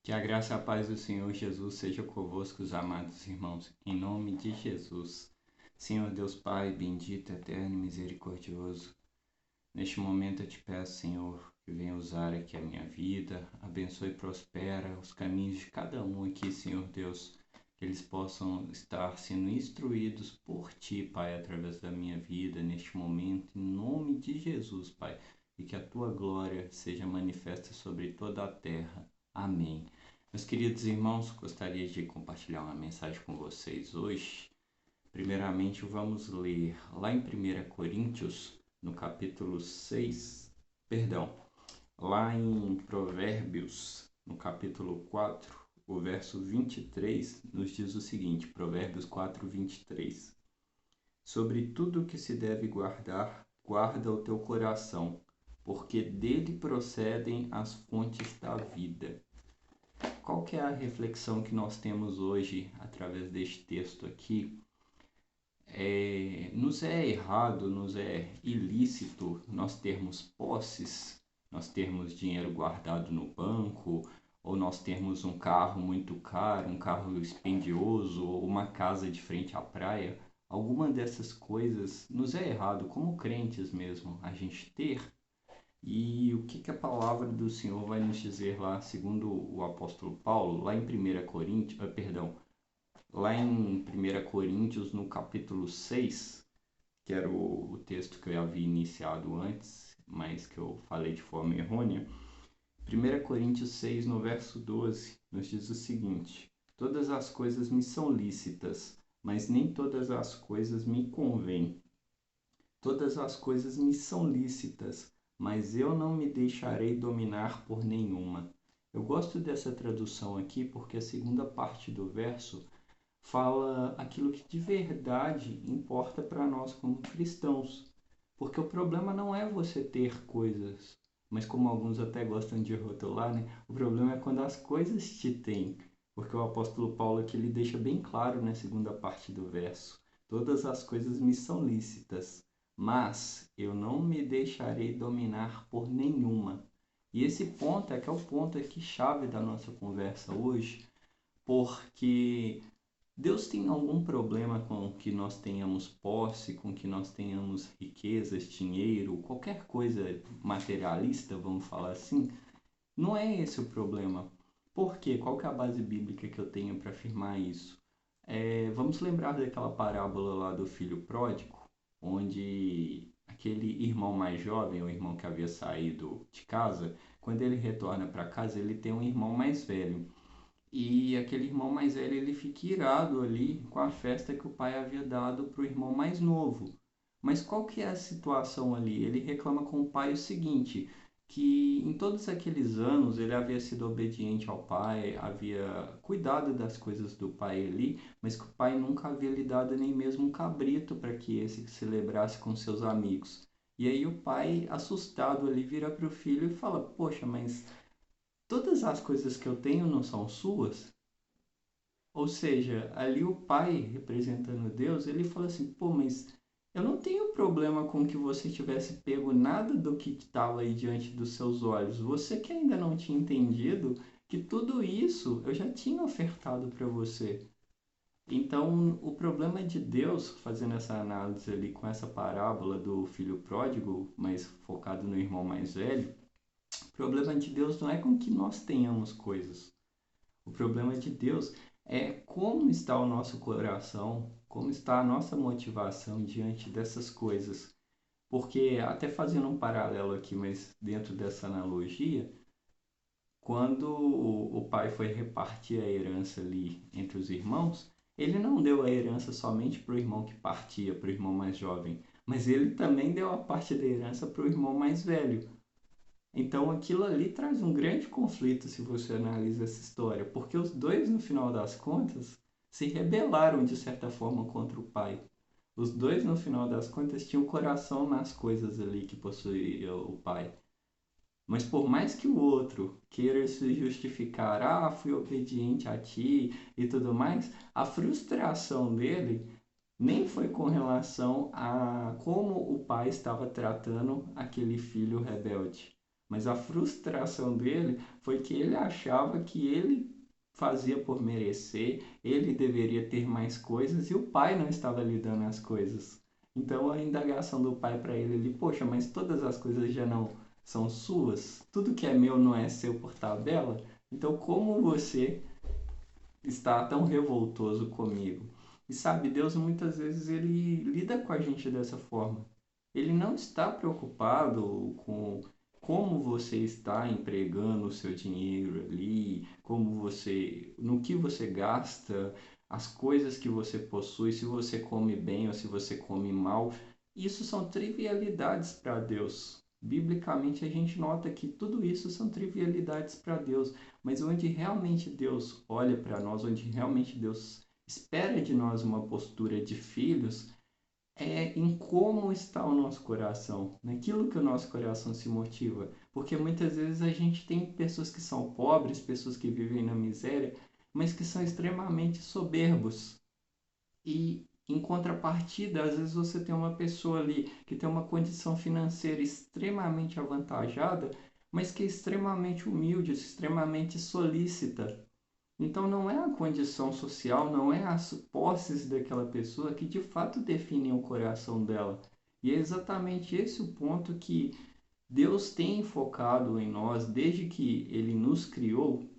Que a graça e a paz do Senhor Jesus seja convosco, os amados irmãos, em nome de Jesus. Senhor Deus Pai, bendito, eterno e misericordioso, neste momento eu te peço, Senhor, que venha usar aqui a minha vida, abençoe e prospera os caminhos de cada um aqui, Senhor Deus, que eles possam estar sendo instruídos por Ti, Pai, através da minha vida, neste momento, em nome de Jesus, Pai, e que a Tua glória seja manifesta sobre toda a terra. Amém. Meus queridos irmãos, gostaria de compartilhar uma mensagem com vocês hoje. Primeiramente, vamos ler lá em 1 Coríntios, no capítulo 6, lá em Provérbios, no capítulo 4, o verso 23, nos diz o seguinte, Provérbios 4, 23. Sobre tudo o que se deve guardar, guarda o teu coração, porque dele procedem as fontes da vida. Qual que é a reflexão que nós temos hoje através deste texto aqui? Nos é errado, nos é ilícito nós termos posses, nós termos dinheiro guardado no banco, ou nós termos um carro muito caro, um carro dispendioso, ou uma casa de frente à praia. Alguma dessas coisas nos é errado, como crentes mesmo, a gente ter. E o que a palavra do Senhor vai nos dizer lá, segundo o apóstolo Paulo, lá em 1 Coríntios, lá em 1 Coríntios, no capítulo 6, que era o texto que eu havia iniciado antes, mas que eu falei de forma errônea. 1 Coríntios 6, no verso 12, nos diz o seguinte: todas as coisas me são lícitas, mas nem todas as coisas me convêm. Todas as coisas me são lícitas, mas eu não me deixarei dominar por nenhuma. Eu gosto dessa tradução aqui porque a segunda parte do verso fala aquilo que de verdade importa para nós como cristãos. Porque o problema não é você ter coisas, mas como alguns até gostam de rotular, né? O problema é quando as coisas te têm. Porque o apóstolo Paulo aqui ele deixa bem claro na segunda parte do verso: todas as coisas me são lícitas, mas eu não me deixarei dominar por nenhuma. E esse ponto é que é o ponto aqui chave da nossa conversa hoje, porque Deus tem algum problema com que nós tenhamos posse, com que nós tenhamos riquezas, dinheiro, qualquer coisa materialista, vamos falar assim? Não é esse o problema. Por quê? Qual que é a base bíblica que eu tenho para afirmar isso? Vamos lembrar daquela parábola lá do filho pródigo, onde aquele irmão mais jovem, o irmão que havia saído de casa, quando ele retorna para casa, ele tem um irmão mais velho. E aquele irmão mais velho, ele fica irado ali com a festa que o pai havia dado para o irmão mais novo. Mas qual que é a situação ali? Ele reclama com o pai o seguinte, que em todos aqueles anos ele havia sido obediente ao pai, havia cuidado das coisas do pai ali, mas que o pai nunca havia lhe dado nem mesmo um cabrito para que esse celebrasse com seus amigos. E aí o pai, assustado ali, vira para o filho e fala: poxa, mas todas as coisas que eu tenho não são suas? Ou seja, ali o pai, representando Deus, ele fala assim: pô, mas eu não tenho problema com que você tivesse pego nada do que estava aí diante dos seus olhos. Você que ainda não tinha entendido que tudo isso eu já tinha ofertado para você. Então, o problema de Deus, fazendo essa análise ali com essa parábola do filho pródigo, mas focado no irmão mais velho, o problema de Deus não é com que nós tenhamos coisas. O problema de Deus é como está o nosso coração, como está a nossa motivação diante dessas coisas. Porque, até fazendo um paralelo aqui, mas dentro dessa analogia, quando o pai foi repartir a herança ali entre os irmãos, ele não deu a herança somente para o irmão que partia, para o irmão mais jovem, mas ele também deu a parte da herança para o irmão mais velho. Então aquilo ali traz um grande conflito se você analisa essa história, porque os dois, no final das contas, se rebelaram de certa forma contra o pai. Os dois, no final das contas, tinham o coração nas coisas ali que possuía o pai. Mas por mais que o outro queira se justificar, fui obediente a ti e tudo mais, a frustração dele nem foi com relação a como o pai estava tratando aquele filho rebelde, Mas a frustração dele foi que ele achava que ele fazia por merecer, ele deveria ter mais coisas e o pai não estava lhe dando as coisas. Então a indagação do pai para ele, poxa, mas todas as coisas já não são suas? Tudo que é meu não é seu por tabela? Então como você está tão revoltoso comigo? E sabe, Deus muitas vezes ele lida com a gente dessa forma. Ele não está preocupado com como você está empregando o seu dinheiro ali, como você, no que você gasta, as coisas que você possui, se você come bem ou se você come mal. Isso são trivialidades para Deus. Biblicamente a gente nota que tudo isso são trivialidades para Deus, mas onde realmente Deus olha para nós, onde realmente Deus espera de nós uma postura de filhos, é em como está o nosso coração, naquilo que o nosso coração se motiva. Porque muitas vezes a gente tem pessoas que são pobres, pessoas que vivem na miséria, mas que são extremamente soberbos. E em contrapartida, às vezes você tem uma pessoa ali que tem uma condição financeira extremamente avantajada, mas que é extremamente humilde, extremamente solícita. Então não é a condição social, não é as posses daquela pessoa que de fato definem o coração dela. E é exatamente esse o ponto que Deus tem focado em nós desde que ele nos criou.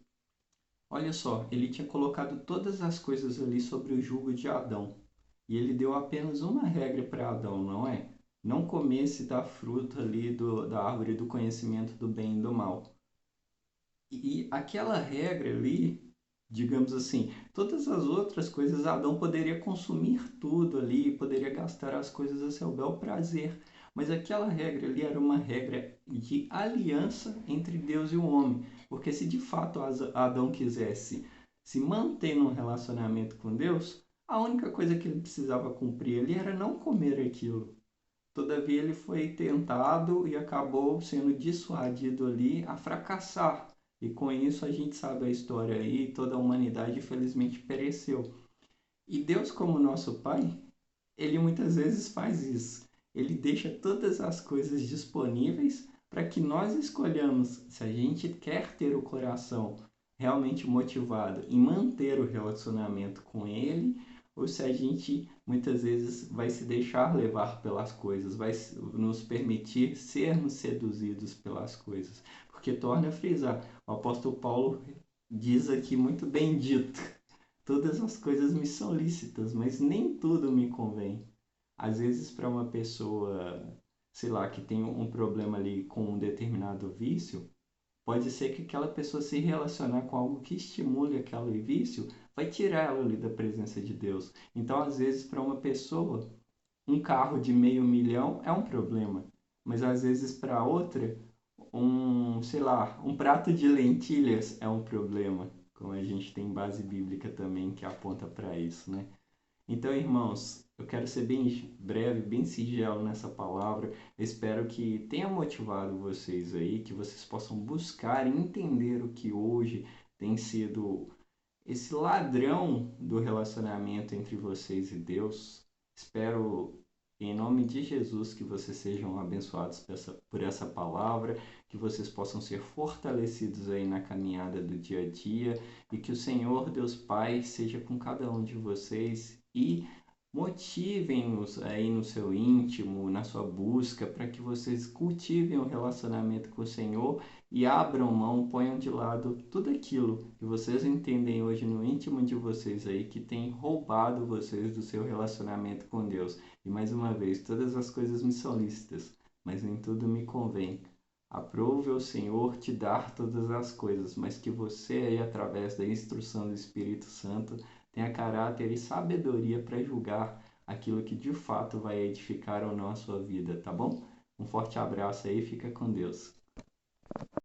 Olha só, ele tinha colocado todas as coisas ali sobre o jugo de Adão. E ele deu apenas uma regra para Adão, não é? Não comesse da fruta ali da árvore do conhecimento do bem e do mal. E aquela regra ali, digamos assim, todas as outras coisas, Adão poderia consumir tudo ali, poderia gastar as coisas a seu bel prazer. Mas aquela regra ali era uma regra de aliança entre Deus e o homem. Porque se de fato Adão quisesse se manter num relacionamento com Deus, a única coisa que ele precisava cumprir ali era não comer aquilo. Todavia ele foi tentado e acabou sendo dissuadido ali a fracassar. E com isso a gente sabe a história aí, toda a humanidade infelizmente pereceu. E Deus, como nosso Pai, ele muitas vezes faz isso. Ele deixa todas as coisas disponíveis para que nós escolhamos se a gente quer ter o coração realmente motivado em manter o relacionamento com Ele ou se a gente muitas vezes vai se deixar levar pelas coisas, vai nos permitir sermos seduzidos pelas coisas. Porque torna a frisar, o apóstolo Paulo diz aqui muito bem dito, todas as coisas me são lícitas, mas nem tudo me convém. Às vezes, para uma pessoa, sei lá, que tem um problema ali com um determinado vício, pode ser que aquela pessoa se relacionar com algo que estimule aquele vício, vai tirar ela ali da presença de Deus. Então, às vezes, para uma pessoa, um carro de meio milhão é um problema, mas às vezes para outra, sei lá, um prato de lentilhas é um problema, como a gente tem base bíblica também que aponta para isso, né? Então, irmãos, eu quero ser bem breve, bem singelo nessa palavra. Eu espero que tenha motivado vocês aí, que vocês possam buscar e entender o que hoje tem sido esse ladrão do relacionamento entre vocês e Deus. Espero, em nome de Jesus, que vocês sejam abençoados por essa palavra, que vocês possam ser fortalecidos aí na caminhada do dia a dia e que o Senhor, Deus Pai, seja com cada um de vocês e motivem-nos aí no seu íntimo, na sua busca, para que vocês cultivem o relacionamento com o Senhor e abram mão, ponham de lado tudo aquilo que vocês entendem hoje no íntimo de vocês aí que tem roubado vocês do seu relacionamento com Deus. E mais uma vez, todas as coisas me são lícitas, mas nem tudo me convém. Aprove o Senhor te dar todas as coisas, mas que você aí, através da instrução do Espírito Santo, tenha caráter e sabedoria para julgar aquilo que de fato vai edificar ou não a sua vida, tá bom? Um forte abraço aí, fica com Deus.